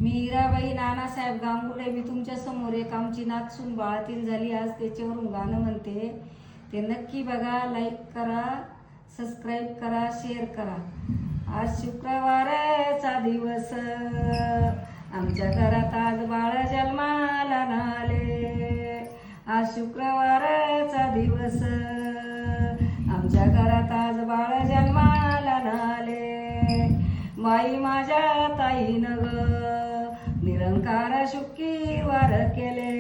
मीराबाई नानासाहेब गांगुर्डे. मी तुमच्या समोर एक आमची नातसून बाळातीन झाली आज, त्याच्यावरून गाणं म्हणते. ते नक्की बघा, लाईक करा, सबस्क्राईब करा, शेअर करा. आज शुक्रवारचा दिवस, आमच्या घरात आज बाळ जन्माला नाले. आज शुक्रवारचा दिवस, आमच्या घरात आज बाळ जन्माला नाले. माई माझ्या ताईनं निरंकार शुक्रवार केले.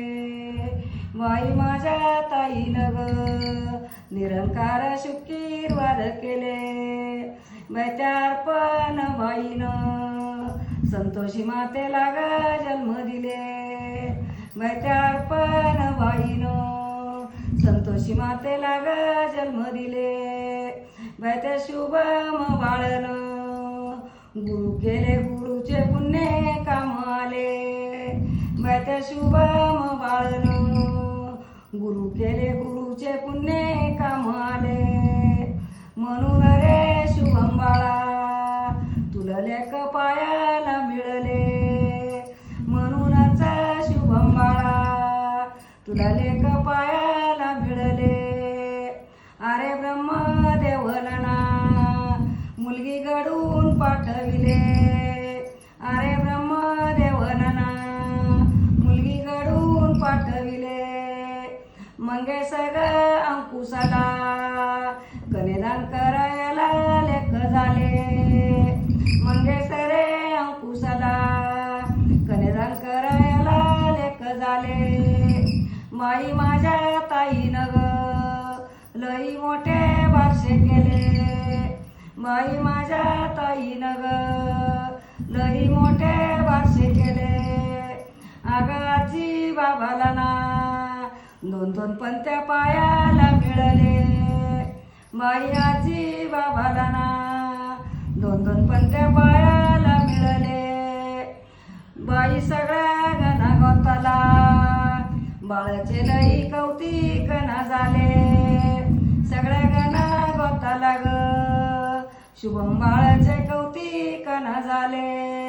माई माझ्या ताईनं निरंकार शुक्रवार केले. मैत्यार्पण बाईनं संतोषी मातेला ग जन्म दिले. मैत्यार्पण बाईनं संतोषी मातेला ग जन्म दिले. मैत्या शुभम बाळनं गुरु केले, गुरुचे पुण्य काम आले. मैत्या शुभम बाळनं गुरु केले, गुरुचे पुण्य काम आले. म्हणून रे शुभम बाळा तुला लेक पायाला मिळले. म्हणूनच शुभम बाळा तुला लेक पायाला मिळले. अरे ब्रह्मदेवना मुलगी घडून पाठविले. अरे ब्रह्मदेवना मुलगी घडून पाठविले. मंगेश ग अंकुशाला कन्यादान करायला लेक झाले. मंगेश रे अंकुशाला कन्यादान करायला लेक झाले. माई माझ्या ताईनं ग लई मोठे बारसे केले. माई माझ्या ताईनं ग लई मोठे बारसे केले. अगं आजी बाबाला ना दोन दोन पंत्या पायाला मिळाले. माई आजी बाबाला ना दोन दोन पंत्या पायाला मिळाले. बाई सगळ्या गणा गोताला बाळाचे लई कौतिक ना झाले. सगळ्या गणा गोताला ग शुभम बाळाचे कौतिक ना झाले.